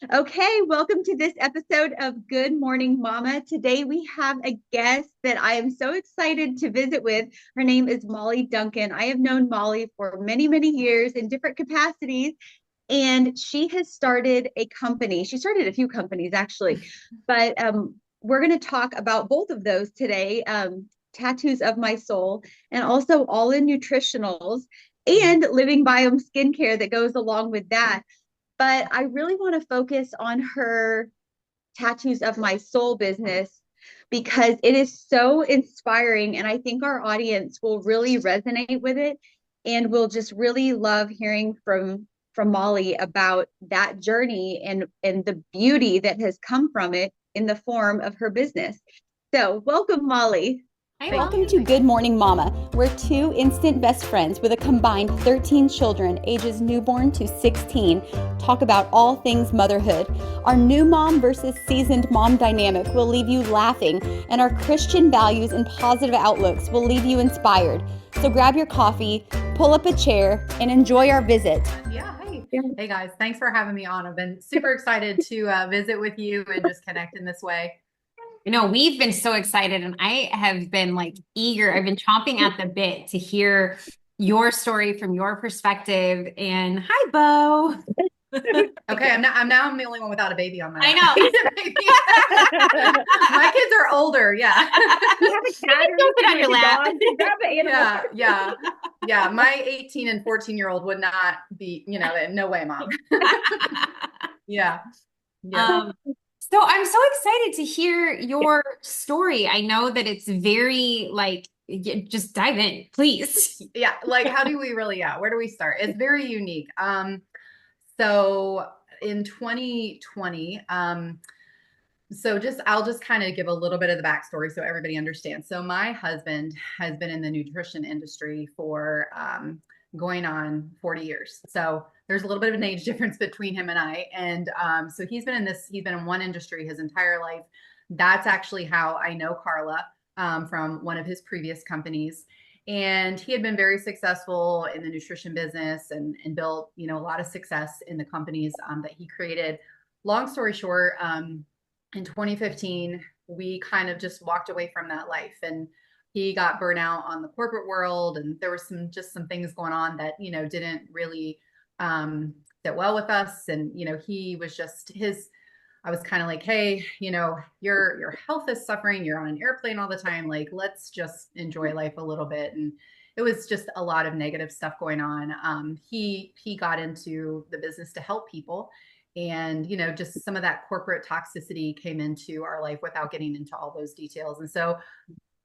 Okay, welcome to this episode of Good Morning Mama. Today we have a guest that I am so excited to visit with. Her name is Molly Duncan. I have known Molly for many, many years in different capacities, and she has started a company. She started a few companies actually, but we're going to talk about both of those today. Tattoos of My Soul, and also All in Nutritionals and Living Biome Skincare that goes along with that. But I really want to focus on her Tattoos of My Soul business because it is so inspiring. And I think our audience will really resonate with it and will just really love hearing from Molly about that journey and the beauty that has come from it in the form of her business. So welcome, Molly. Hi, Welcome Molly. to Good Morning Mama. We're two instant best friends with a combined 13 children, ages newborn to 16, talk about all things motherhood. Our new mom versus seasoned mom dynamic will leave you laughing, and our Christian values and positive outlooks will leave you inspired. So grab your coffee, pull up a chair, and enjoy our visit. Yeah, hey. Hey guys, thanks for having me on. I've been super excited to visit with you and just connect in this way. We've been so excited, and I have been eager. I've been chomping at the bit to hear your story from your perspective. And hi, Bo. Okay, I'm the only one without a baby on my I lap. know. My kids are older, yeah. You have a cat or Don't sit on your lap. grab an animal. Yeah. My 18 and 14-year-old would not be, no way, mom. Yeah. So I'm so excited to hear your story. I know that it's very just dive in, please. Yeah, how do we really, where do we start? It's very unique. So in 2020, I'll just kind of give a little bit of the backstory so everybody understands. So my husband has been in the nutrition industry for going on 40 years. So there's a little bit of an age difference between him and I. And so he's been in one industry his entire life. That's actually how I know Karla from one of his previous companies. And he had been very successful in the nutrition business and built, a lot of success in the companies that he created. Long story short, in 2015, we kind of just walked away from that life, and he got burnout on the corporate world, and there was some things going on that didn't really sit well with us. And he was just I was kind of like, hey, your health is suffering, you're on an airplane all the time, let's just enjoy life a little bit. And it was just a lot of negative stuff going on. He got into the business to help people, and just some of that corporate toxicity came into our life without getting into all those details. And so,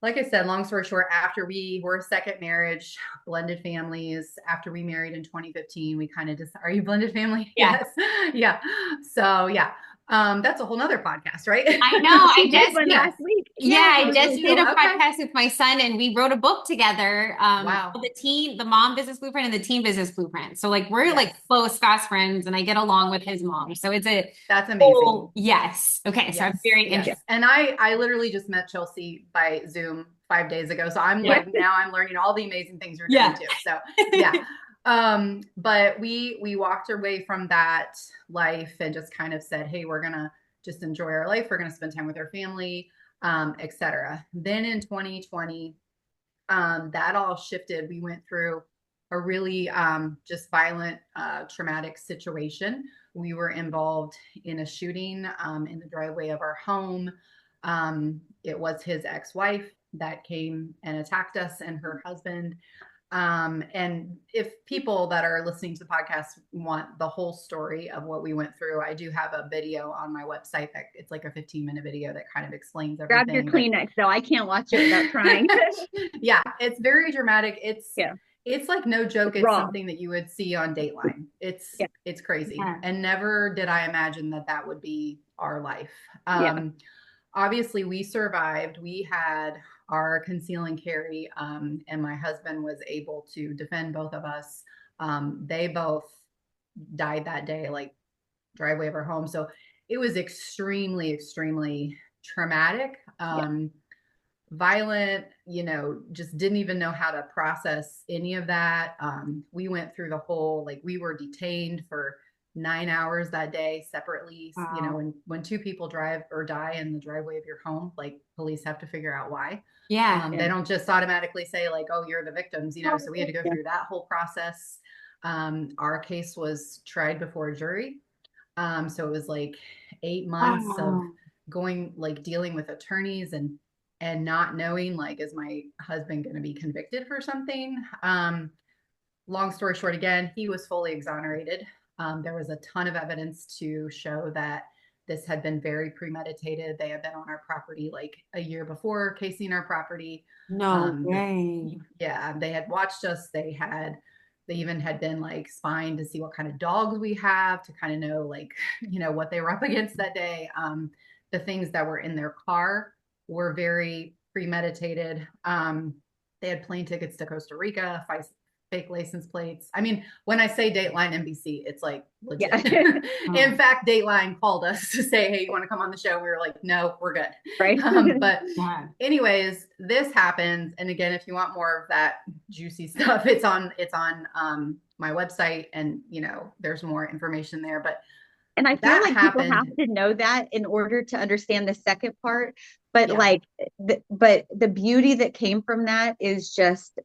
like I said, long story short, after we were a second marriage, blended families, after we married in 2015, we kind of just, are you blended family? Yeah. Yes. Yeah. So yeah. That's a whole nother podcast, right? I know. I just one last week. I just did a Okay. podcast with my son, and we wrote a book together. Wow. The mom business blueprint and the teen business blueprint. So we're Yes. close fast friends, and I get along with his mom. So That's amazing. Yes. Okay. So I'm very interested. And I literally just met Chelsea by Zoom 5 days ago. So I'm now I'm learning all the amazing things you're doing too. So yeah. But we walked away from that life and just kind of said, hey, we're gonna just enjoy our life. We're gonna spend time with our family, etc. Then in 2020, that all shifted. We went through a really just violent, traumatic situation. We were involved in a shooting in the driveway of our home. It was his ex-wife that came and attacked us and her husband. And if people that are listening to the podcast want the whole story of what we went through, I do have a video on my website that it's like a 15-minute video that kind of explains everything. Grab your Kleenex though. I can't watch it without crying. Yeah, it's very dramatic. It's like no joke. It's something that you would see on Dateline. It's crazy. Yeah. And never did I imagine that would be our life. Obviously we survived. We had our conceal and carry, and my husband was able to defend both of us. They both died that day, driveway of our home. So it was extremely, extremely traumatic, violent, just didn't even know how to process any of that. We went through the whole, we were detained for 9 hours that day separately. You know, Wow. when two people drive or die in the driveway of your home, like police have to figure out why. Yeah. They don't just automatically say like, oh, you're the victims, you know, so we had to go Yeah. through that whole process. Our case was tried before a jury. So it was like 8 months of Wow. going, like dealing with attorneys and not knowing, like, is my husband going to be convicted for something? Long story short, again, he was fully exonerated. There was a ton of evidence to show that this had been very premeditated. They had been on our property like a year before, casing our property. No Um, way. yeah, they had watched us. They even had been like spying to see what kind of dogs we have, to kind of know, like, you know, what they were up against that day. The things that were in their car were very premeditated. They had plane tickets to Costa Rica, fake license plates. I mean, when I say Dateline NBC, it's like Yeah. legit. In fact, Dateline called us to say, hey, you want to come on the show? We were like, no, we're good. Right. But Yeah. anyways, this happens. And again, if you want more of that juicy stuff, it's on my website, and you know, there's more information there. But And I feel that like people have happened. to know that in order to understand the second part. But Yeah. like, but the beauty that came from that is just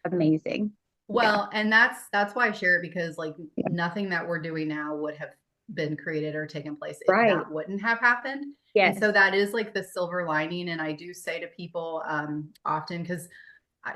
amazing. Well, and that's why I share it, because like Yeah. nothing that we're doing now would have been created or taken place. Right. That wouldn't have happened. And Yes. so that is like the silver lining. And I do say to people often, because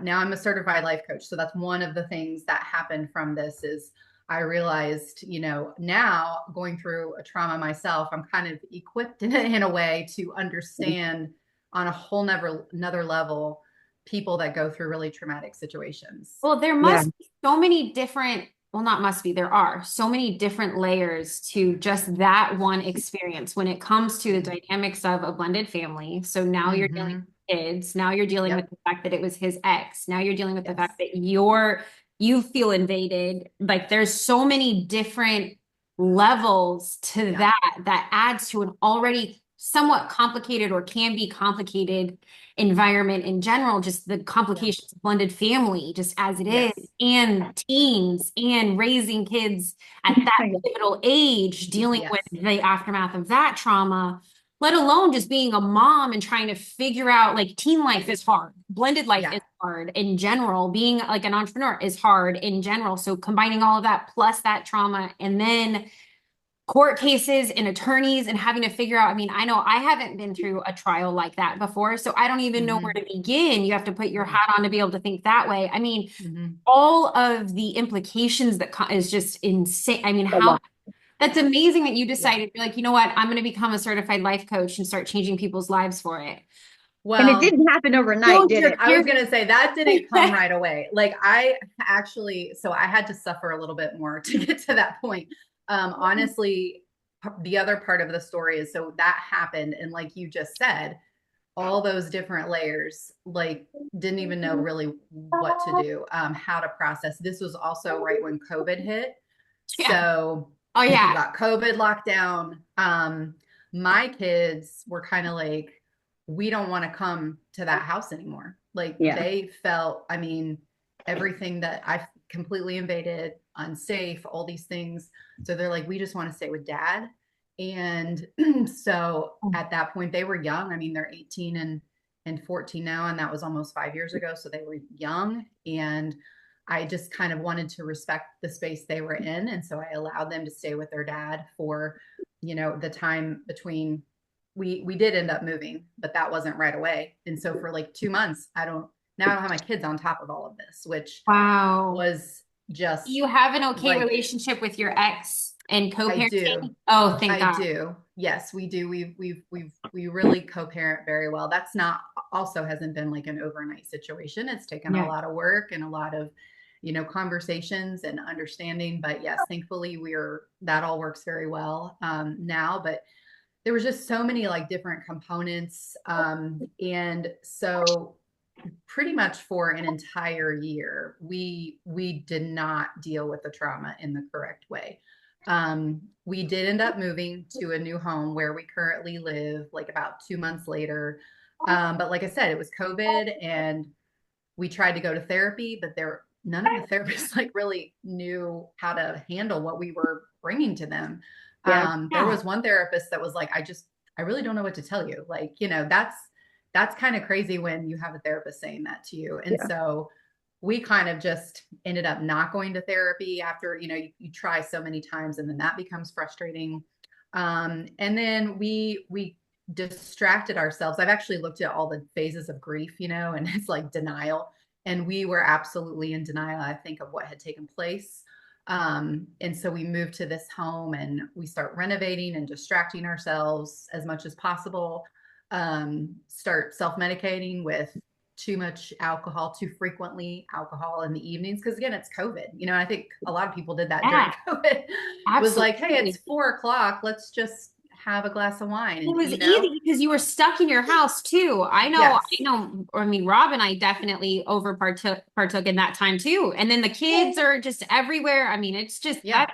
now I'm a certified life coach. So that's one of the things that happened from this is I realized, you know, now going through a trauma myself, I'm kind of equipped in a way to understand on a whole another level people that go through really traumatic situations. Well, there Yeah. must be so many different, well, not must be, there are so many different layers to just that one experience when it comes to the dynamics of a blended family. So now you're dealing Mm-hmm. with kids, now you're dealing with Yep. the fact that it was his ex, now you're dealing with the Yes. fact that you feel invaded. Like there's so many different levels to Yeah. that adds to an already somewhat complicated or can be complicated environment in general, just the complications of blended family, just as it is, Yes. and teens and raising kids at that pivotal age, dealing with Yes. the aftermath of that trauma, let alone just being a mom and trying to figure out like teen life is hard. Blended life Yeah. is hard in general. Being like an entrepreneur is hard in general. So combining all of that plus that trauma and then court cases and attorneys and having to figure out. I mean, I know I haven't been through a trial like that before, so I don't even know where Mm-hmm. to begin. You have to put your Mm-hmm. hat on to be able to think that way. I mean, Mm-hmm. all of the implications that is just insane. I mean, A how lot. that's amazing that you Yeah. decided you're like, you know what, I'm going to become a certified life coach and start changing people's lives for it. And it Well, didn't happen overnight, No, did it? I was going to say that didn't come right away. Like I actually, so I had to suffer a little bit more to get to that point. Honestly, the other part of the story is, so that happened. And like you just said, all those different layers, like didn't even know really what to do, how to process. This was also right when COVID hit. Yeah. So Oh we yeah. got COVID lockdown. My kids were kind of like, we don't want to come to that house anymore. Like Yeah. they felt, I mean, everything that I completely invaded, unsafe, all these things. So they're like, we just want to stay with dad. And so at that point, they were young. I mean, they're 18 and 14 now, and that was almost 5 years ago. So they were young. And I just kind of wanted to respect the space they were in. And so I allowed them to stay with their dad for, you know, the time between we did end up moving, but that wasn't right away. And so for like 2 months, I don't have my kids on top of all of this, which Wow. was just You have an okay like, relationship with your ex and I do. co-parenting? Oh, thank I God. do. Yes, we do. We really co-parent very well. That's not also hasn't been like an overnight situation. It's taken a Yeah. lot of work and a lot of, you know, conversations and understanding. But yes, thankfully that all works very well now. But there was just so many like different components. And so pretty much for an entire year, we did not deal with the trauma in the correct way. We did end up moving to a new home where we currently live, like about 2 months later. But like I said, it was COVID, and we tried to go to therapy, but none of the therapists like really knew how to handle what we were bringing to them. Yeah. There was one therapist that was like, I really don't know what to tell you. Like, that's kind of crazy when you have a therapist saying that to you. And Yeah. so we kind of just ended up not going to therapy after, you try so many times, and then that becomes frustrating. And then we distracted ourselves. I've actually looked at all the phases of grief, and it's like denial. And we were absolutely in denial, I think, of what had taken place. And so we moved to this home and we start renovating and distracting ourselves as much as possible. Start self-medicating with too much alcohol, too frequently alcohol in the evenings. Cause again, it's COVID, I think a lot of people did that during COVID. It was like, hey, it's 4:00. Let's just have a glass of wine. It was easy because you were stuck in your house too. I know. I mean, Rob and I definitely partook in that time too. And then the kids are just everywhere. I mean, it's just that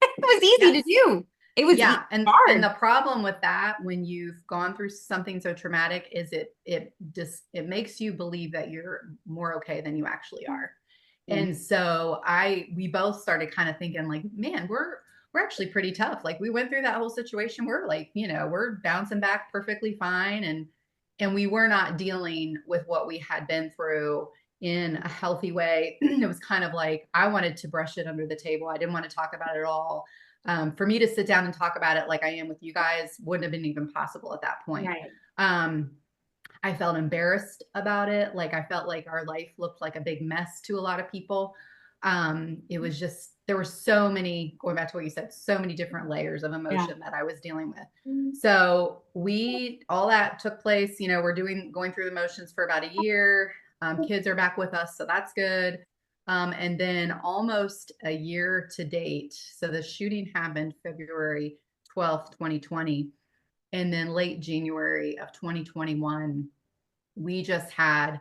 it was easy to do. It was and hard. And the problem with that, when you've gone through something so traumatic, is it makes you believe that you're more okay than you actually are. And so we both started kind of thinking like, man, we're actually pretty tough. Like we went through that whole situation. We're like, we're bouncing back perfectly fine. And we were not dealing with what we had been through in a healthy way. It was kind of like, I wanted to brush it under the table. I didn't want to talk about it at all. For me to sit down and talk about it like I am with you guys wouldn't have been even possible at that point. Right. I felt embarrassed about it. Like I felt like our life looked like a big mess to a lot of people. It was just, there were so many, going back to what you said, so many different layers of emotion that I was dealing with. So all that took place, we're going through the motions for about a year. Kids are back with us, so that's good. And then almost a year to date. So the shooting happened February 12th, 2020. And then late January of 2021, we just had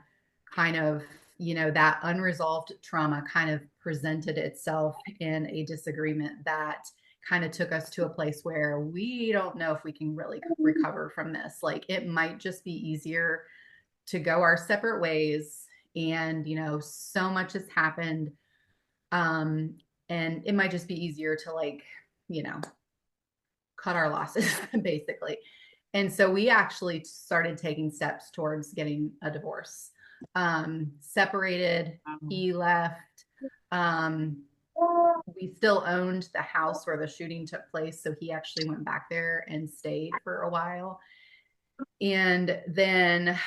kind of, that unresolved trauma kind of presented itself in a disagreement that kind of took us to a place where we don't know if we can really recover from this. Like it might just be easier to go our separate ways. And, so much has happened. And it might just be easier to like, cut our losses basically. And so we actually started taking steps towards getting a divorce. Separated, he left. We still owned the house where the shooting took place. So he actually went back there and stayed for a while. And then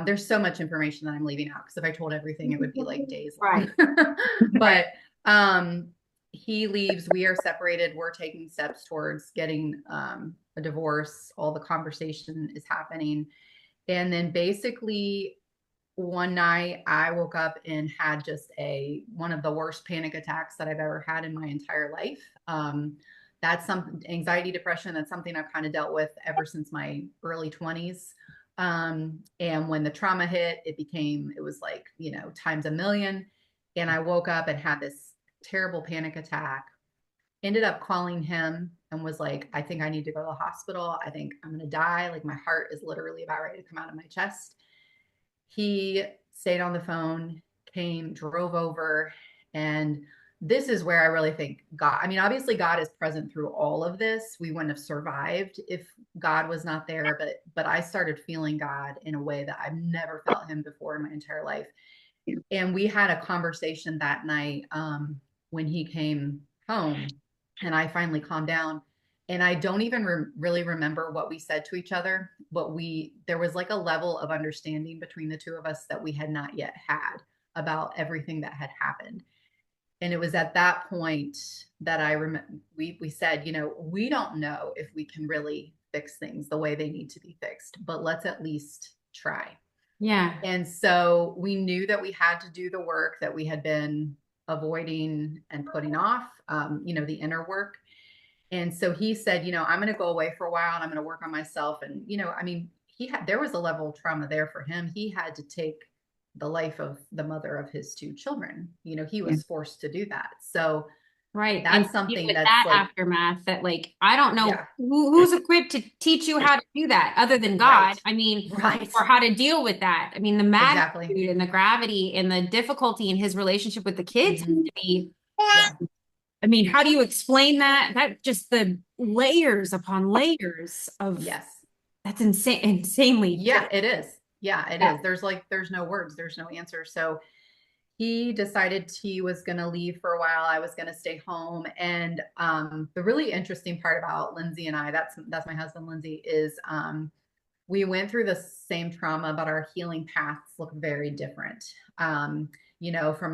there's so much information that I'm leaving out because if I told everything, it would be like days long. But he leaves, we are separated, we're taking steps towards getting a divorce, all the conversation is happening. And then basically one night I woke up and had just one of the worst panic attacks that I've ever had in my entire life. That's anxiety, depression. That's something I've kind of dealt with ever since my early 20s. And when the trauma hit, it was like, times a million. And I woke up and had this terrible panic attack, ended up calling him and was like, I think I need to go to the hospital. I think I'm going to die. Like my heart is literally about ready to come out of my chest. He stayed on the phone, drove over. And this is where I really think God, I mean, obviously God is present through all of this. We wouldn't have survived if God was not there, but I started feeling God in a way that I've never felt him before in my entire life. And we had a conversation that night when he came home and I finally calmed down. And I don't even really remember what we said to each other, but there was like a level of understanding between the two of us that we had not yet had about everything that had happened. And it was at that point that I remember we said, we don't know if we can really fix things the way they need to be fixed, but let's at least try. Yeah. And so we knew that we had to do the work that we had been avoiding and putting off, the inner work. And so he said, I'm going to go away for a while and I'm going to work on myself. And, there was a level of trauma there for him. He had to take the life of the mother of his two children. He was forced to do that. So right. That's and something with that's that like, aftermath that like, I don't know who's equipped to teach you how to do that other than God. Right. I mean, Right. or how to deal with that. I mean, the magnitude and the gravity and the difficulty in his relationship with the kids has to be I mean, how do you explain that? That just the layers upon layers of Yes. that's insane, insanely. Yeah, it is. Yeah, it Yeah. is. There's no words, there's no answer. So he decided he was going to leave for a while. I was going to stay home. And the really interesting part about Lindsay and I, that's my husband, Lindsay, is we went through the same trauma, but our healing paths look very different. From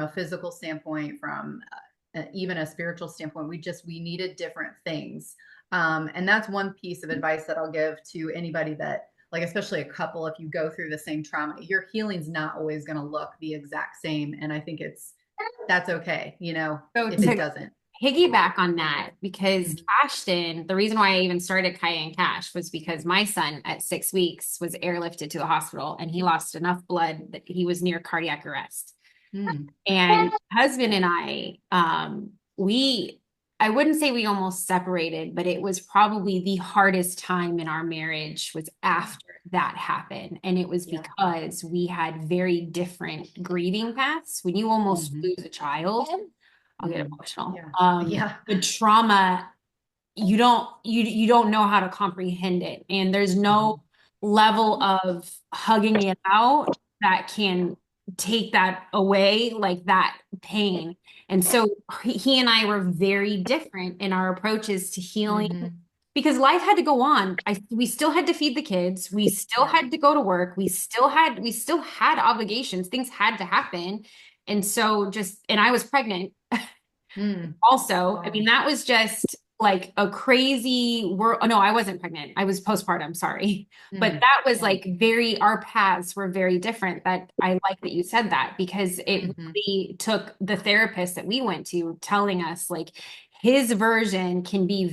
a physical standpoint, from even a spiritual standpoint, we needed different things. And that's one piece of advice that I'll give to anybody that, like, especially a couple, if you go through the same trauma, your healing's not always going to look the exact same. And I think that's okay, So if it doesn't. piggyback on that, because Mhm. Cashton, the reason why I even started Kaya and Cash was because my son at 6 weeks was airlifted to the hospital and he lost enough blood that he was near cardiac arrest. Mm. And husband and I wouldn't say we almost separated, but it was probably the hardest time in our marriage was after that happened. And it was Yeah. because we had very different grieving paths. When you almost Mhm. lose a child, I'll get Mm. emotional. Yeah. The trauma, you don't know how to comprehend it. And there's no level of hugging it out that can take that away, like that pain. And so he and I were very different in our approaches to healing Mhm. because life had to go on. We still had to feed the kids. We still Yeah. had to go to work. We still had obligations. Things had to happen. And so and I was pregnant Mm. also. Wow. I mean, that was just like a crazy world. Oh, no, I wasn't pregnant. I was postpartum, sorry. But Mm. that was Yeah. like our paths were very different. That I like that you said that because it Mhm. really took the therapist that we went to telling us like his version can be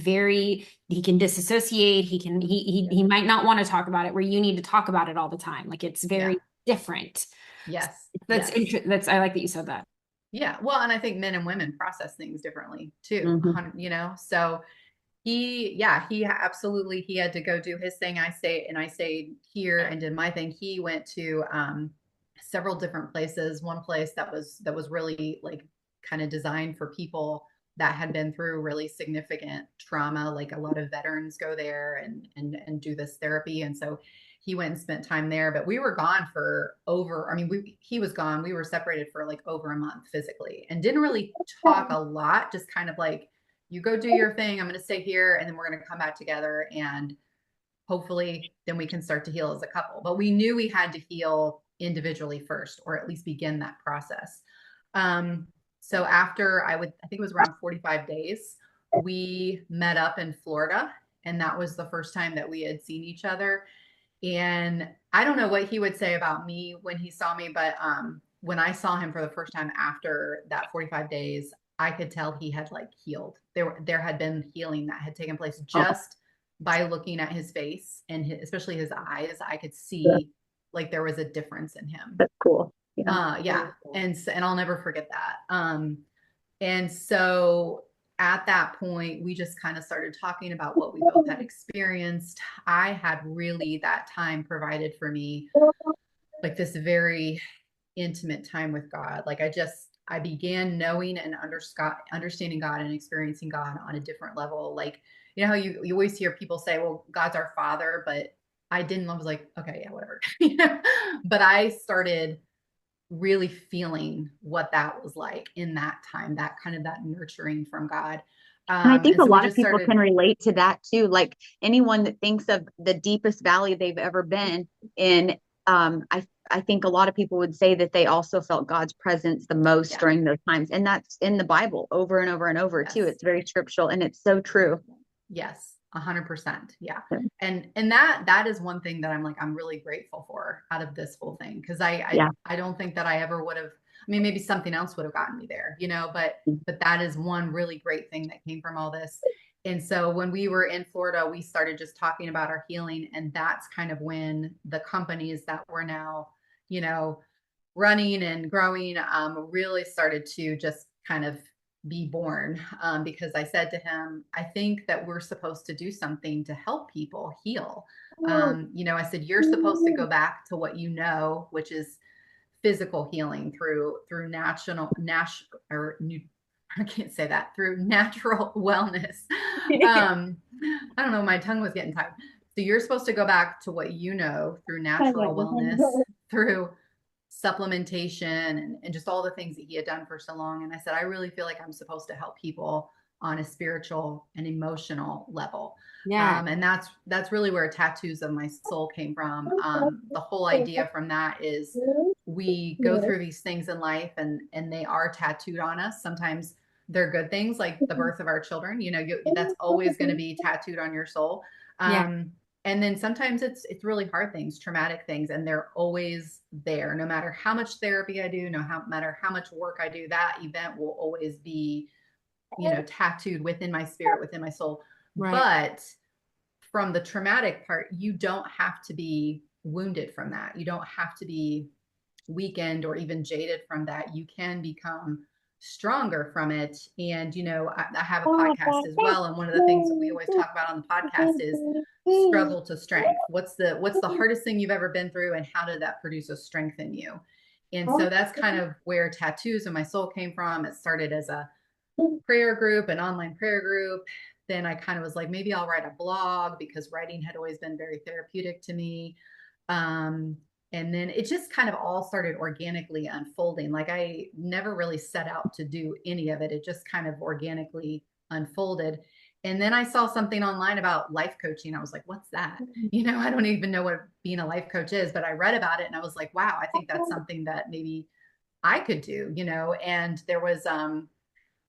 he can disassociate. He might not want to talk about it where you need to talk about it all the time. Like it's Yeah. very different. Yes. That's Yes. I like that you said that. Yeah. Well, and I think men and women process things differently too. So he absolutely, he had to go do his thing. I stayed here and did my thing. He went to several different places. One place that was really like kind of designed for people that had been through really significant trauma. Like a lot of veterans go there and do this therapy. And so he went and spent time there, but we were gone for over, I mean, he was gone. We were separated for like over a month physically and didn't really talk a lot, just kind of like, you go do your thing. I'm going to stay here and then we're going to come back together and hopefully then we can start to heal as a couple. But we knew we had to heal individually first, or at least begin that process. So after I think it was around 45 days, we met up in Florida. And that was the first time that we had seen each other. And I don't know what he would say about me when he saw me, but when I saw him for the first time after that 45 days, I could tell he had like healed. There had been healing that had taken place just by looking at his face and especially his eyes. I could see like there was a difference in him. That's cool. Yeah. And I'll never forget that. And so at that point, we just kind of started talking about what we both had experienced. I had really that time provided for me, like this very intimate time with God. Like I began knowing and understanding God and experiencing God on a different level. Like, you know how you always hear people say, well, God's our father, but I was like, okay, yeah, whatever. But I started really feeling what that was like in that time, that kind of that nurturing from God. And I think And a so we lot of just people started. can relate to that too. Like anyone that thinks of the deepest valley they've ever been in, I think a lot of people would say that they also felt God's presence the most Yeah. during those times. And that's in the Bible over and over and over Yes. too. It's very scriptural and it's so true. Yes, 100%. Yeah. And that is one thing that I'm really grateful for out of this whole thing. Cause I don't think that I ever would have, I mean, maybe something else would have gotten me there, but that is one really great thing that came from all this. And so when we were in Florida, we started just talking about our healing. And that's kind of when the companies that were now, running and growing, really started to just kind of be born, because I said to him, I think that we're supposed to do something to help people heal. I said, you're supposed to go back to what you know, which is physical healing through I can't say that, through natural wellness. I don't know, my tongue was getting tired. So you're supposed to go back to what you know through natural wellness, through supplementation and just all the things that he had done for so long. And I said, I really feel like I'm supposed to help people on a spiritual and emotional level. Yeah. And that's really where Tattoos of My Soul came from. The whole idea from that is we go through these things in life and they are tattooed on us. Sometimes they're good things like the birth of our children, that's always going to be tattooed on your soul. Yeah. And then sometimes it's really hard things, traumatic things, and they're always there. No matter how much therapy I do, no matter how much work I do, that event will always be, tattooed within my spirit, within my soul. Right. But from the traumatic part, you don't have to be wounded from that. You don't have to be weakened or even jaded from that. You can become stronger from it. And, I have a podcast as well. And one of the things that we always talk about on the podcast is struggle to strength. What's the hardest thing you've ever been through, and how did that produce a strength in you? And so that's kind of where Tattoos of My Soul came from. It started as a prayer group, an online prayer group. Then I kind of was like, maybe I'll write a blog, because writing had always been very therapeutic to me. And then it just kind of all started organically unfolding. Like I never really set out to do any of it. It just kind of organically unfolded. And then I saw something online about life coaching. I was like, what's that? I don't even know what being a life coach is, but I read about it and I was like, wow, I think that's something that maybe I could do, and there was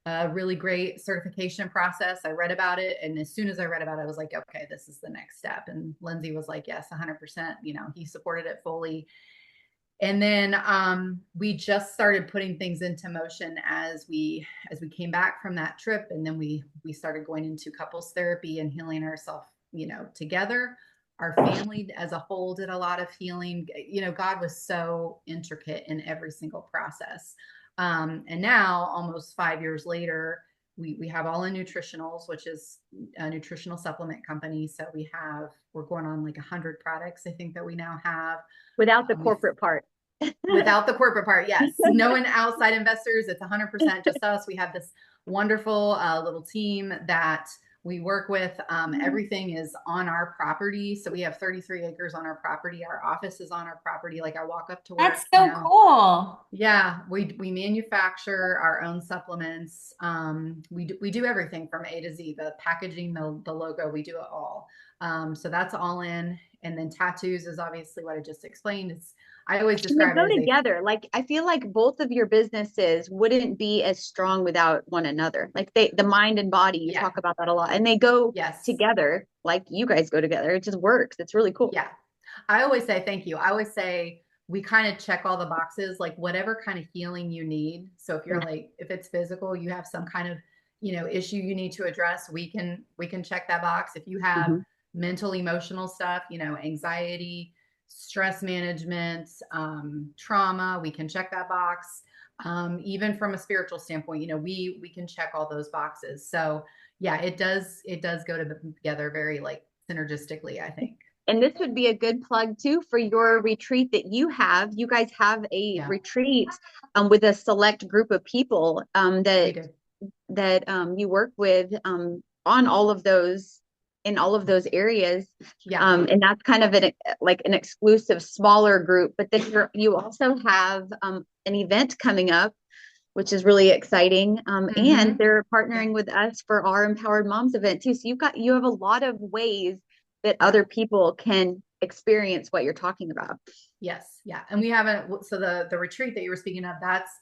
a really great certification process. I read about it. And as soon as I read about it, I was like, okay, this is the next step. And Lindsay was like, yes, 100%, he supported it fully. And then we just started putting things into motion as we came back from that trip. And then we started going into couples therapy and healing ourselves, together. Our family as a whole did a lot of healing. God was so intricate in every single process. And now, almost 5 years later, we have All In Nutritionals, which is a nutritional supplement company. So we're going on like 100 products, I think, that we now have. Without the corporate part. Without the corporate part, yes. No one outside investors. It's 100% just us. We have this wonderful little team that we work with. Everything is on our property. So we have 33 acres on our property. Our office is on our property. Like I walk up to work. That's so cool. Yeah, we manufacture our own supplements. We do everything from A to Z, the packaging, the logo, we do it all. So that's All In. And then tattoos is obviously what I just explained. I always describe it as together. Like I feel like both of your businesses wouldn't be as strong without one another. Like the mind and body, you talk about that a lot, and they go together. Like you guys go together. It just works. It's really cool. Yeah. I always say thank you. I always say we kind of check all the boxes, like whatever kind of healing you need. So if you're like, if it's physical, you have some kind of, issue you need to address, we can check that box. If you have mental, emotional stuff, anxiety, stress management, trauma, we can check that box. Even from a spiritual standpoint, we can check all those boxes. So yeah, it does go together very like synergistically, I think. And this would be a good plug too for your retreat that you have. You guys have a retreat with a select group of people that you work with on all of those, in all of those areas. And that's kind of an exclusive smaller group. But then you also have an event coming up, which is really exciting. And they're partnering with us for our Empowered Moms event too. So you have a lot of ways that other people can experience what you're talking about. Yes. Yeah. And we haven't, so the retreat that you were speaking of, that's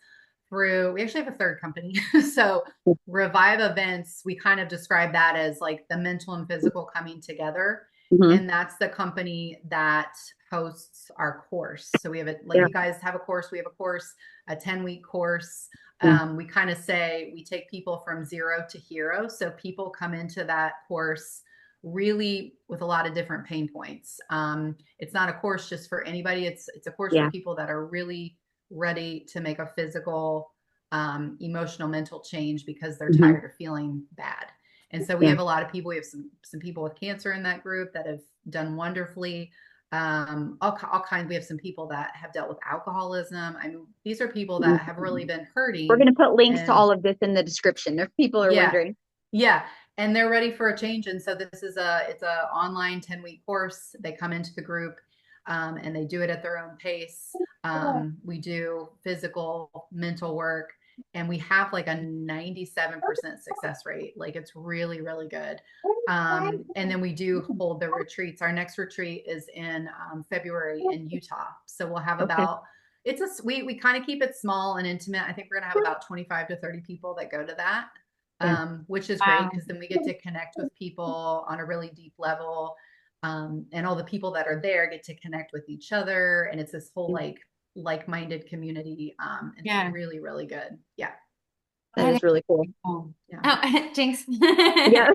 through, we actually have a third company. So Revive Events, we kind of describe that as like the mental and physical coming together. And that's the company that hosts our course. So we have you guys have a course, we have a course, a 10-week course. We kind of say we take people from zero to hero. So people come into that course really with a lot of different pain points. It's not a course just for anybody. It's a course for people that are really ready to make a physical, emotional, mental change because they're tired of feeling bad. And so we have a lot of people. We have some people with cancer in that group that have done wonderfully. all kinds. We have some people that have dealt with alcoholism. I mean, these are people that have really been We're hurting. going to put links to And all of this in the description if people are yeah, wondering. yeah. And they're ready for a change. And so it's a online 10-week course. They come into the group, and they do it at their own pace. We do physical, mental work, and we have like a 97% success rate. Like it's really, really good. And then we do hold the retreats. Our next retreat is in February in Utah. So we'll have about, we kind of keep it small and intimate. I think we're going to have about 25 to 30 people that go to that. Which is great because then we get to connect with people on a really deep level. And all the people that are there get to connect with each other. And it's this whole like-minded community. It's really, really good. Yeah. That is really cool. Yeah. Oh, Jinx. Yeah.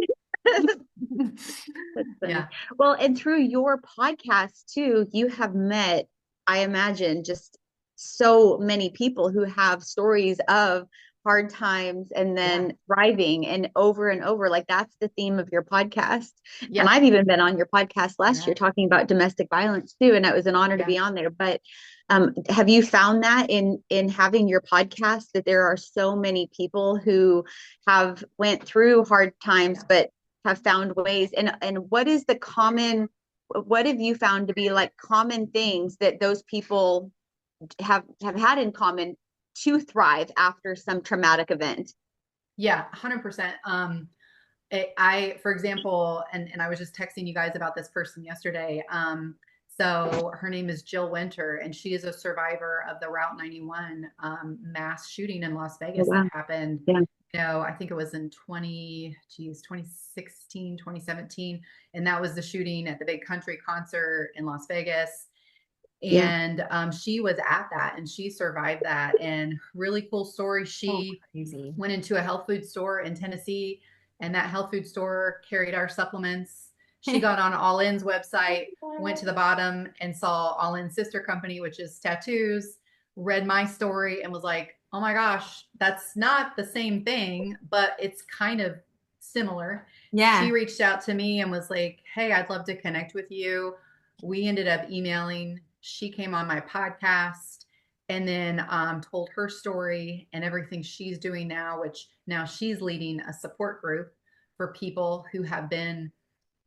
Yeah. Well, and through your podcast too, you have met, I imagine, just so many people who have stories of hard times and then thriving and over. Like that's the theme of your podcast. And I've even been on your podcast last year talking about domestic violence too. And it was an honor to be on there. But have you found that in having your podcast that there are so many people who have went through hard times, but have found ways, and what is the common, what have you found to be like common things that those people have had in common to thrive after some traumatic event? Yeah, 100%. For example, and I was just texting you guys about this person yesterday. So her name is Jill Winter, and she is a survivor of the Route 91 mass shooting in Las Vegas that happened. I think it was in 2016, 2017. And that was the shooting at the big country concert in Las Vegas. And she was at that and she survived that. And really cool story. She went into a health food store in Tennessee, and that health food store carried our supplements. She got on All In's website, went to the bottom and saw All In's sister company, which is tattoos, read my story and was like, oh my gosh, that's not the same thing, but it's kind of similar. Yeah. She reached out to me and was like, hey, I'd love to connect with you. We ended up emailing. She came on my podcast and then told her story and everything she's doing now, which now she's leading a support group for people who have been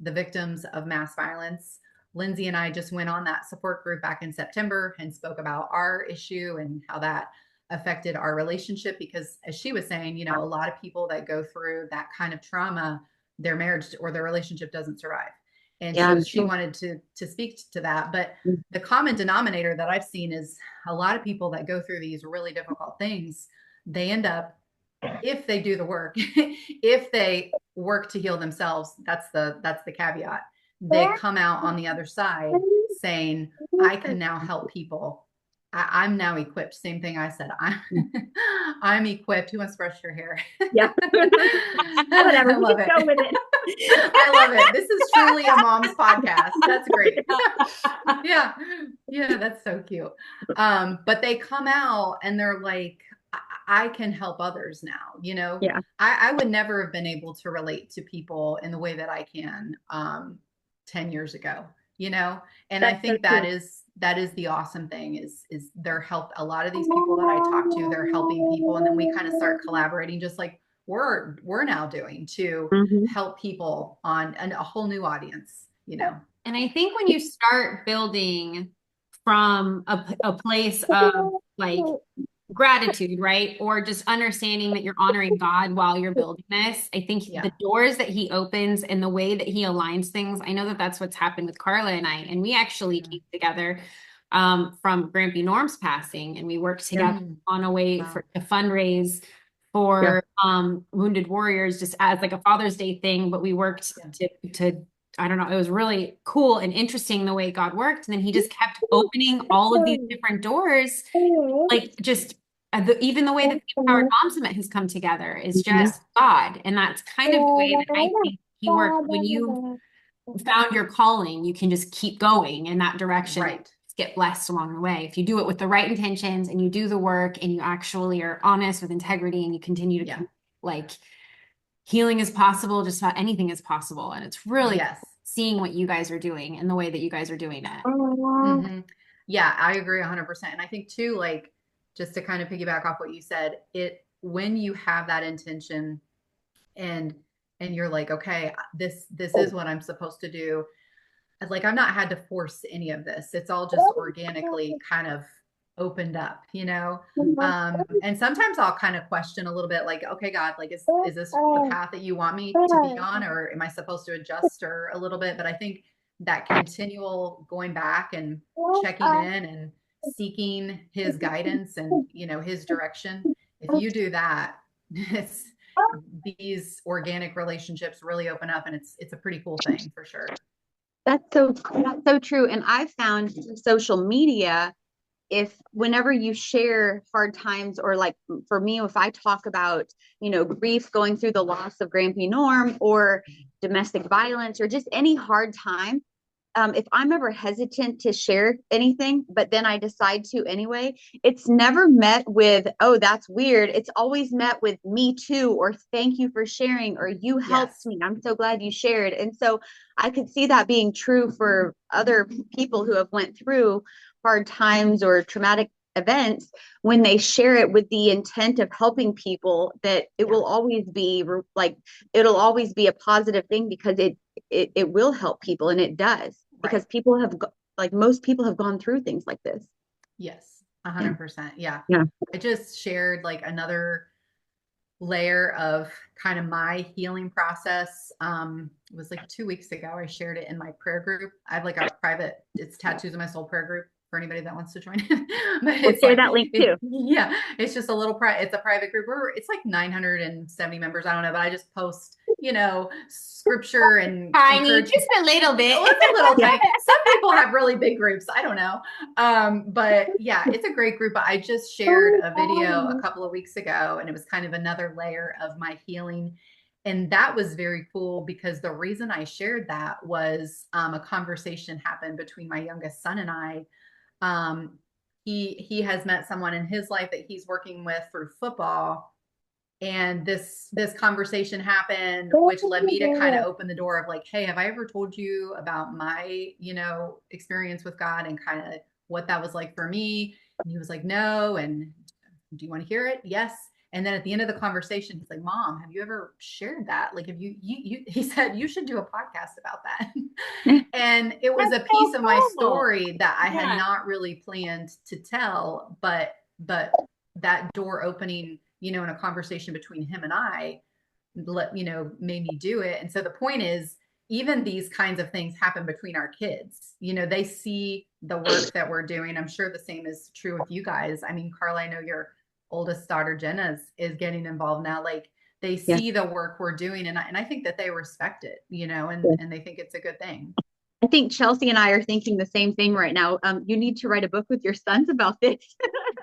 the victims of mass violence. Lindsay and I just went on that support group back in September and spoke about our issue and how that affected our relationship, because as she was saying, a lot of people that go through that kind of trauma, their marriage or their relationship doesn't survive. And so she wanted to speak to that. But the common denominator that I've seen is a lot of people that go through these really difficult things, they end up, if they do the work, if they work to heal themselves, that's the caveat. They come out on the other side saying, I can now help people. I'm now equipped. Same thing I said. I'm equipped. Who wants to brush your hair? Yeah. Whatever. I love it. Go with it. I love it. This is truly a mom's podcast. That's great. Yeah. That's so cute. But they come out and they're like, I can help others now. Yeah. I would never have been able to relate to people in the way that I can 10 years ago. And that's, I think that is the awesome thing is they're helped. A lot of these people that I talk to, they're helping people. And then we kind of start collaborating, just like we're now doing to help people on a whole new audience, And I think when you start building from a place of like gratitude, right? Or just understanding that you're honoring God while you're building this. I think the doors that he opens and the way that he aligns things, I know that that's what's happened with Karla and I, and we actually came together from Grampy Norm's passing, and we worked together on a way to fundraise for wounded warriors, just as like a Father's Day thing, but we worked to I don't know, it was really cool and interesting the way God worked. And then he just kept opening all of these different doors, like just even the way that the Empowered Mom Summit has come together is just God. And that's kind of the way that I think he worked. When you found your calling, you can just keep going in that direction. Right. Get blessed along the way. If you do it with the right intentions and you do the work and you actually are honest with integrity and you continue to like healing is possible, just about anything is possible. And it's really seeing what you guys are doing and the way that you guys are doing it. Mm-hmm. Yeah, I agree 100%. And I think too, like, just to kind of piggyback off what you said, when you have that intention and you're like, okay, this is what I'm supposed to do. Like, I've not had to force any of this. It's all just organically kind of opened up, you know? And sometimes I'll kind of question a little bit, like, okay, God, like, is this the path that you want me to be on, or am I supposed to adjust or a little bit? But I think that continual going back and checking in and seeking his guidance and, you know, his direction, if you do that, it's these organic relationships really open up, and it's a pretty cool thing for sure. That's so true. And I've found social media, if whenever you share hard times, or like for me, if I talk about, grief, going through the loss of Grampy Norm, or domestic violence, or just any hard time, if I'm ever hesitant to share anything, but then I decide to anyway, it's never met with, oh, that's weird. It's always met with me too, or thank you for sharing, or you helped me. I'm so glad you shared. And so I could see that being true for other people who have went through hard times or traumatic events. When they share it with the intent of helping people, that it will always be like, it'll always be a positive thing, because it will help people, and it does, because people have, like, most people have gone through things like this. Yes, 100%. Yeah. Yeah. I just shared like another layer of kind of my healing process. It was like 2 weeks ago. I shared it in my prayer group. I have like a private, it's Tattoos of My Soul prayer group for anybody that wants to join in. But We'll share that link too. Yeah, it's just a little it's a private group where it's like 970 members. I don't know, but I just post, scripture and Tiny, just a little bit. It's a little tiny. Some people have really big groups. I don't know. But yeah, it's a great group. I just shared a video a couple of weeks ago, and it was kind of another layer of my healing. And that was very cool, because the reason I shared that was a conversation happened between my youngest son and I. He has met someone in his life that he's working with through football. And this conversation happened, which led me to kind of open the door of like, hey, have I ever told you about my, experience with God and kind of what that was like for me? And he was like, no. And do you want to hear it? Yes. And then at the end of the conversation, he's like, Mom, have you ever shared that? Like, have you he said, you should do a podcast about that. And it was a piece of my story that I had not really planned to tell, but that door opening, in a conversation between him and I, made me do it. And so the point is, even these kinds of things happen between our kids. They see the work that we're doing. I'm sure the same is true with you guys. I mean, Karla, I know your oldest daughter, Jenna, is getting involved now. Like, they see the work we're doing, and I think that they respect it, and they think it's a good thing. I think Chelsea and I are thinking the same thing right now. You need to write a book with your sons about this.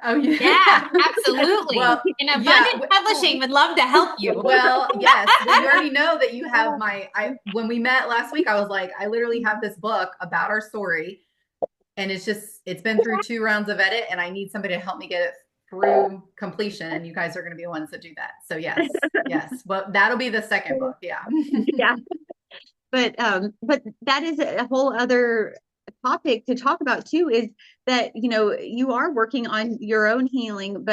Oh yeah, yeah, absolutely. Well, and Abundant Publishing would love to help you. Well, yes, you already know that you have when we met last week, I was like, I literally have this book about our story, and it's been through 2 rounds of edit, and I need somebody to help me get it through completion, and you guys are going to be the ones that do that. So yes. Well, that'll be the second book. Yeah. Yeah. But that is a whole other topic to talk about too, is that, you are working on your own healing,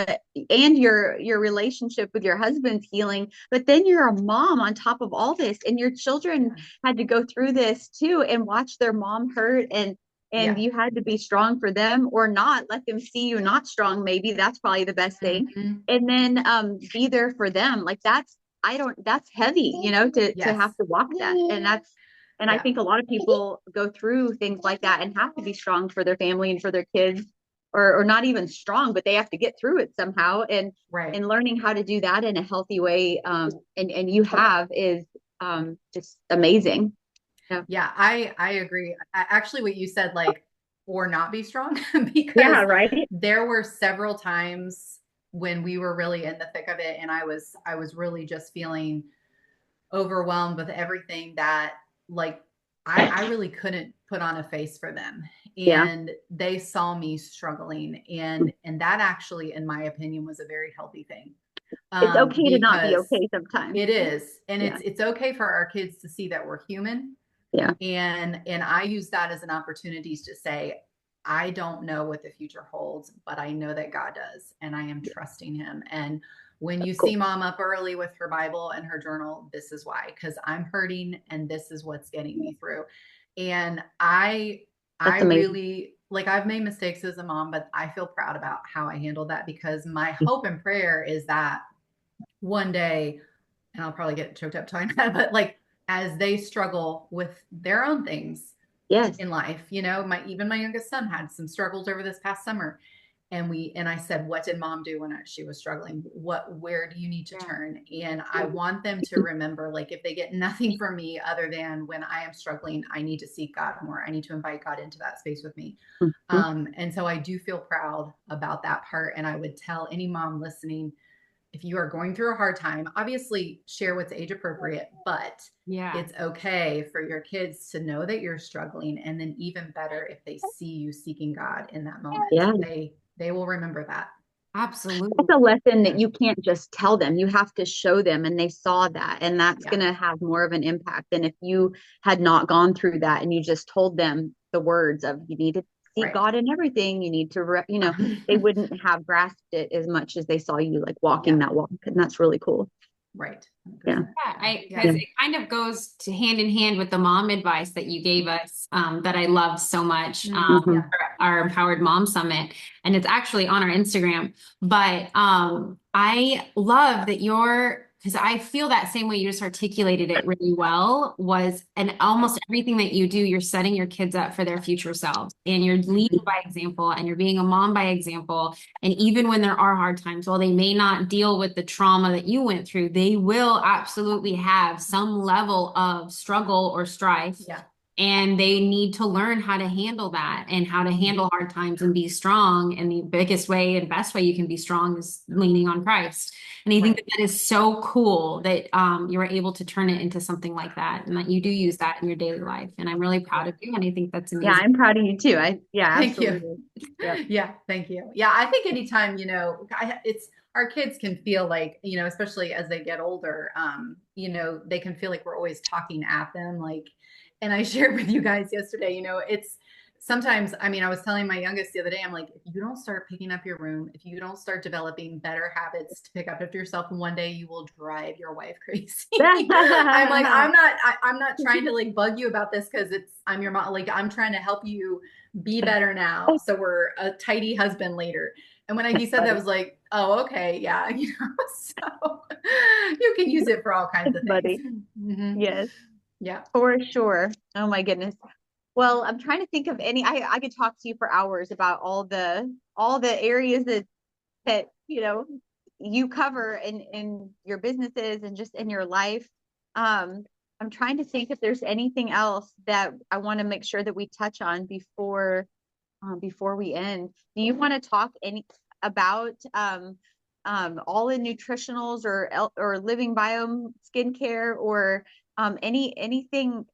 and your relationship with your husband's healing, but then you're a mom on top of all this, and your children had to go through this too, and watch their mom hurt, and you had to be strong for them, or not let them see you not strong. Maybe that's probably the best thing. And then be there for them. Like, that's heavy, to have to walk that. And I think a lot of people go through things like that and have to be strong for their family and for their kids, or not even strong, but they have to get through it somehow. And learning how to do that in a healthy way, and you is just amazing. Yeah, I agree. Actually, what you said, like, or not be strong, because there were several times when we were really in the thick of it, and I was really just feeling overwhelmed with everything that, like, I really couldn't put on a face for them, and they saw me struggling, and that actually, in my opinion, was a very healthy thing. It's okay to not be okay sometimes. It is, and it's okay for our kids to see that we're human. Yeah. And I use that as an opportunity to say, I don't know what the future holds, but I know that God does, and I am trusting him. And when you see Cool. mom up early with her Bible and her journal, this is why, because I'm hurting and this is what's getting me through. And I That's amazing. really, like, I've made mistakes as a mom, but I feel proud about how I handled that, because my hope and prayer is that one day, and I'll probably get choked up talking about it, but like, as they struggle with their own things Yes. in life, you know, even my youngest son had some struggles over this past summer. And I said, what did mom do when she was struggling? Where do you need to Yeah. turn? And I want them to remember, like, if they get nothing from me other than when I am struggling, I need to seek God more. I need to invite God into that space with me. Mhm. And so I do feel proud about that part. And I would tell any mom listening, if you are going through a hard time, obviously share what's age appropriate, but Yeah. it's okay for your kids to know that you're struggling. And then even better, if they see you seeking God in that moment, Yeah. they will remember that. Absolutely. That's a lesson Yeah. that you can't just tell them. You have to show them, and they saw that, and that's Yeah. going to have more of an impact than if you had not gone through that and you just told them the words of, you need to seek Right. God in everything. You need to, they wouldn't have grasped it as much as they saw you like walking Yeah. that walk. And that's really cool. Right. Yeah. 100%. Yeah, Yeah. because it kind of goes to hand in hand with the mom advice that you gave us, that I love so much, Mhm. Yeah. our Empowered Mom Summit, and it's actually on our Instagram. But I love that because I feel that same way you just articulated it really well was, and almost everything that you do, you're setting your kids up for their future selves, and you're leading by example, and you're being a mom by example. And even when there are hard times, while they may not deal with the trauma that you went through, they will absolutely have some level of struggle or strife. Yeah. And they need to learn how to handle that and how to handle hard times and be strong. And the biggest way and best way you can be strong is leaning on Christ. And I think Right. that is so cool that you were able to turn it into something like that, and that you do use that in your daily life. And I'm really proud Yeah. of you. And I think that's Yeah. amazing. I'm proud of you too. Yeah, Thank you. absolutely. Yep. Yeah, thank you. Yeah, I think anytime, it's our kids can feel like, especially as they get older, they can feel like we're always talking at them. Like, and I shared with you guys yesterday, it's sometimes, I was telling my youngest the other day, I'm like, if you don't start picking up your room, if you don't start developing better habits to pick up after yourself, one day you will drive your wife crazy. I'm like, I'm not trying to like bug you about this because I'm your mom. Like, I'm trying to help you be better now, so we're a tidy husband later. And when he said that, I was like, oh, okay, yeah, so you can use it for all kinds of things. Buddy. Mhm. Yes, Yeah. for sure. Oh my goodness. Well, I'm trying to think of any. I could talk to you for hours about all the areas that you cover in your businesses and just in your life. I'm trying to think if there's anything else that I want to make sure that we touch on before we end. Do you want to talk any about all in nutritionals or living biome skincare or anything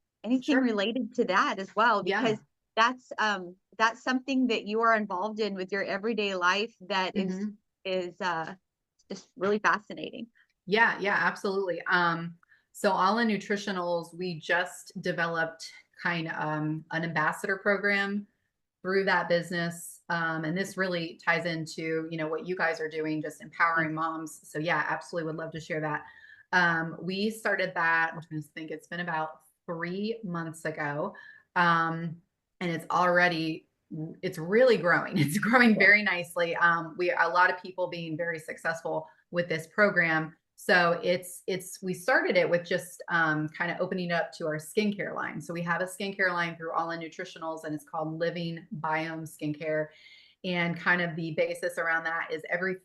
Sure. related to that as well? Yeah. Because that's something that you are involved in with your everyday life that is just really fascinating. Yeah, yeah, absolutely. So all in nutritionals, we just developed kind of an ambassador program through that business. And this really ties into, what you guys are doing, just empowering moms. So yeah, absolutely would love to share that. We started that, I'm trying to think, it's been about 3 months ago. And it's really growing. It's growing very nicely. A lot of people being very successful with this program. So we started it with just kind of opening up to our skincare line. So we have a skincare line through All In Nutritionals, and it's called Living Biome Skincare. And kind of the basis around that is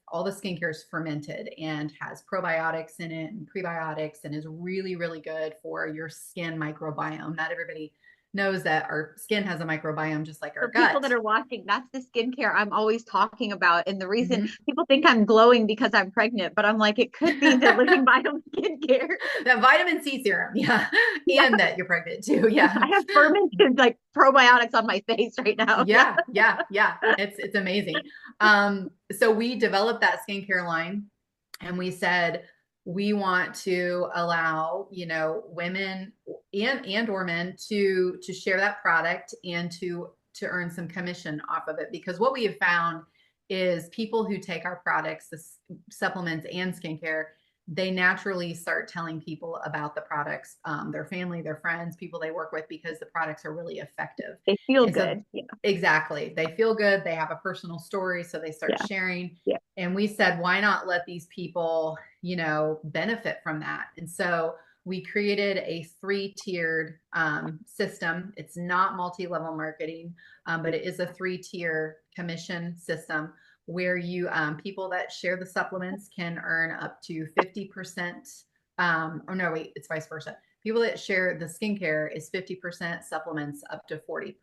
all the skincare is fermented and has probiotics in it and prebiotics, and is really, really good for your skin microbiome. Not everybody knows that our skin has a microbiome just like our For people gut. that are watching, that's the skincare I'm always talking about. And the reason Mhm. people think I'm glowing because I'm pregnant, but I'm like, it could be the Living Biome skincare. That vitamin C serum, yeah. And that you're pregnant too, yeah. I have fermented like probiotics on my face right now. Yeah. It's amazing. So we developed that skincare line, and we said, we want to allow, women and or men to share that product and to earn some commission off of it. Because what we have found is people who take our products, the supplements and skincare, they naturally start telling people about the products, their family, their friends, people they work with, because the products are really effective. They feel And so good. Yeah. exactly, they feel good. They have a personal story, so they start Yeah. sharing. Yeah. And we said, why not let these people, benefit from that? And so we created a 3-tiered system. It's not multi-level marketing, but it is a 3-tier commission system where you people that share the supplements can earn up to 50%. Or no, wait, it's vice versa. People that share the skincare is 50%, supplements up to 40%.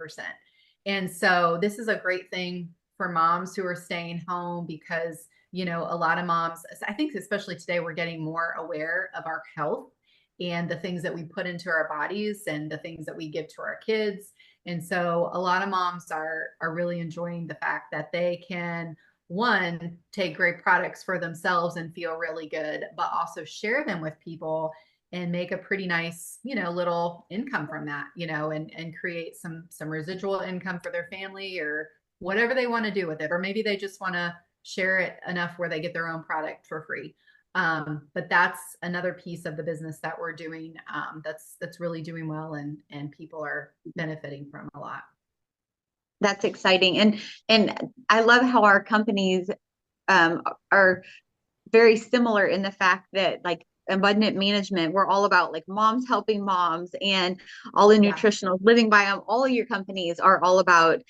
And so this is a great thing for moms who are staying home, because a lot of moms, I think especially today, we're getting more aware of our health and the things that we put into our bodies and the things that we give to our kids. And so a lot of moms are really enjoying the fact that they can, one, take great products for themselves and feel really good, but also share them with people and make a pretty nice, little income from that, and create some residual income for their family or whatever they want to do with it. Or maybe they just want to share it enough where they get their own product for free. But that's another piece of the business that we're doing, that's really doing well, and people are benefiting from a lot. That's exciting. And I love how our companies are very similar in the fact that, like, abundant management, we're all about like moms helping moms, and all in nutritional living by them. All of your companies are all about,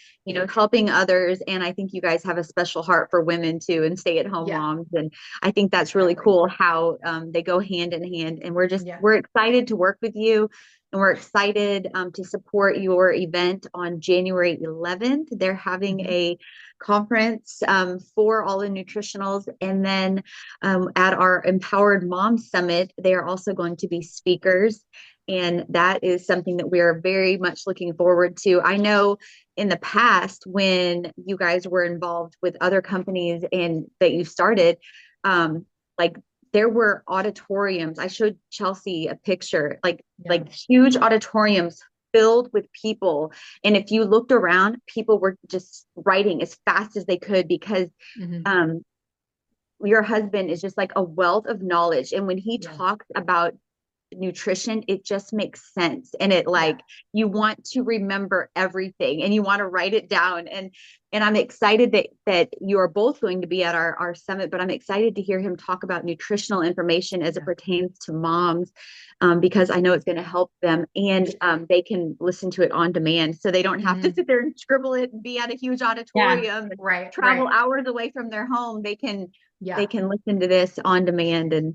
helping others. And I think you guys have a special heart for women too, and stay-at-home moms. And I think that's really cool how they go hand in hand. And we're excited to work with you. And we're excited to support your event on January 11th. They're having a conference for all the nutritionals. And then at our Empowered Mom Summit, they are also going to be speakers. And that is something that we are very much looking forward to. I know in the past, when you guys were involved with other companies and that you started, like there were auditoriums. I showed Chelsea a picture, like huge auditoriums filled with people. And if you looked around, people were just writing as fast as they could, because your husband is just like a wealth of knowledge. And when he talks about nutrition, it just makes sense. And it you want to remember everything and you want to write it down. And I'm excited that you are both going to be at our summit, but I'm excited to hear him talk about nutritional information as it pertains to moms, because I know it's going to help them, and they can listen to it on demand. So they don't have to sit there and scribble it and be at a huge auditorium, travel hours away from their home. They can listen to this on demand and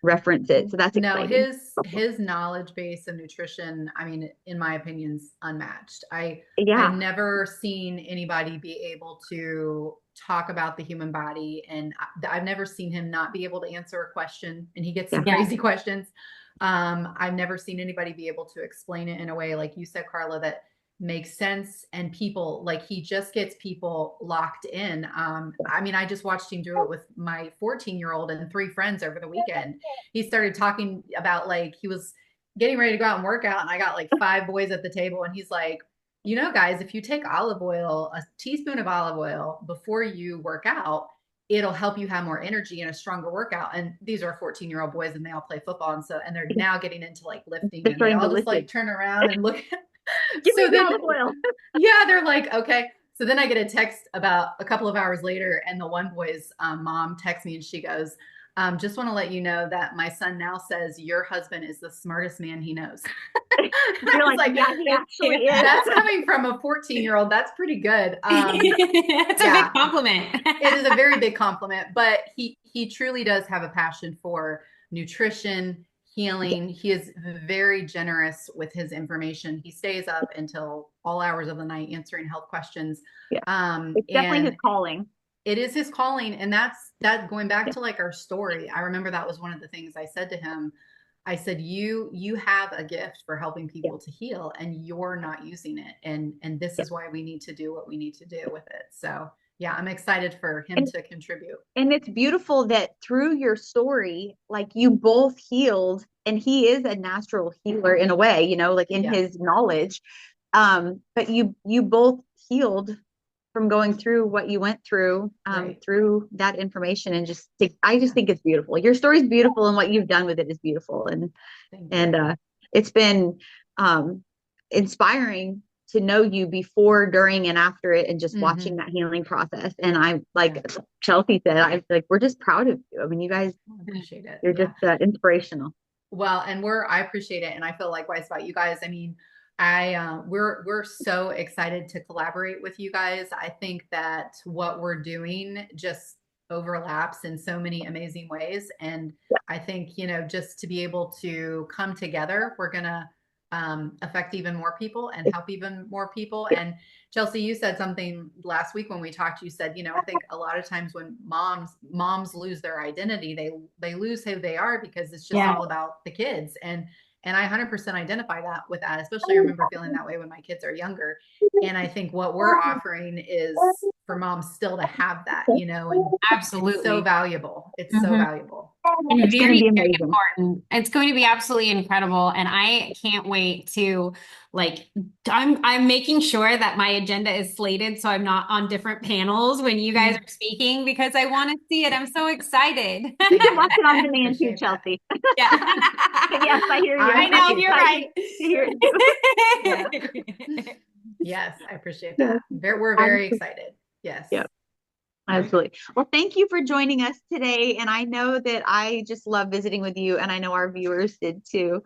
reference it. So that's exciting. His knowledge base of nutrition, I mean, in my opinion, is unmatched. I've never seen anybody be able to talk about the human body, and I've never seen him not be able to answer a question, and he gets some crazy questions. I've never seen anybody be able to explain it in a way, like you said, Karla, that makes sense, and people, like, he just gets people locked in. I mean, I just watched him do it with my 14-year-old and 3 friends over the weekend. He started talking about, like, he was getting ready to go out and work out, and I got like 5 boys at the table, and he's like, guys, if you take olive oil, a teaspoon of olive oil before you work out, it'll help you have more energy and a stronger workout. And these are 14-year-old boys, and they all play football, and they're now getting into like lifting, and they all just like turn around and look at so then, olive oil. They're like, okay. So then I get a text about a couple of hours later, and the one boy's mom texts me, and she goes, just want to let you know that my son now says your husband is the smartest man he knows. You're like, yeah, he actually is. That's coming from a 14-year-old. That's pretty good. That's a big compliment. It is a very big compliment, but he truly does have a passion for nutrition, healing. He is very generous with his information. He stays up until all hours of the night answering health questions. It's definitely his calling. It is his calling. And that's going back to like our story. I remember that was one of the things I said to him. I said, you have a gift for helping people to heal, and you're not using it. And this is why we need to do what we need to do with it. So Yeah, I'm excited for him And to contribute. and it's beautiful that through your story, like you both healed, and he is a natural healer in a way, you know, like in his knowledge. But you both healed from going through what you went through, through that information, and I just think it's beautiful. Your story is beautiful, and what you've done with it is beautiful. And it's been inspiring to know you before, during, and after it, and just watching that healing process. And I'm like Chelsea said, I'm like, we're just proud of you. I mean, you guys, I appreciate it. You're just inspirational. Well, and I appreciate it, and I feel likewise about you guys. I mean, we're so excited to collaborate with you guys. I think that what we're doing just overlaps in so many amazing ways, and I think, just to be able to come together, we're gonna affect even more people and help even more people. And Chelsea, you said something last week when we talked. You said, I think a lot of times when moms lose their identity, they lose who they are, because it's just all about the kids. And I 100% identify with that, especially I remember feeling that way when my kids are younger. And I think what we're offering is for moms still to have that, and absolutely, it's so valuable. It's so valuable. And it's going to be amazing. Important. It's going to be absolutely incredible. And I can't wait to I'm making sure that my agenda is slated so I'm not on different panels when you guys are speaking, because I want to see it. I'm so excited. You can watch it on demand too, Chelsea. Yeah. Yes, I hear you. I know, you're right. Yes, I appreciate that. We're very excited. Yes. Yep. Absolutely. Well, thank you for joining us today. And I know that I just love visiting with you, and I know our viewers did too.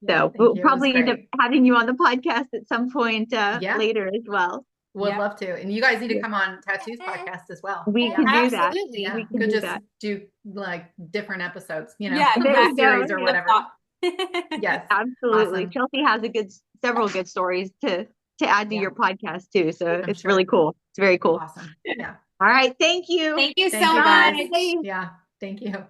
So we'll probably end up having you on the podcast at some point later as well. Would love to. And you guys need to come on Tattoos podcast as well. We can do that. Yeah. We could just do like different episodes, series or whatever. Yes. Absolutely. Awesome. Chelsea has several good stories to add to your podcast too. So it's really cool. It's very cool. Awesome. Yeah. All right. Thank you. Thank you so much. Yeah. Thank you.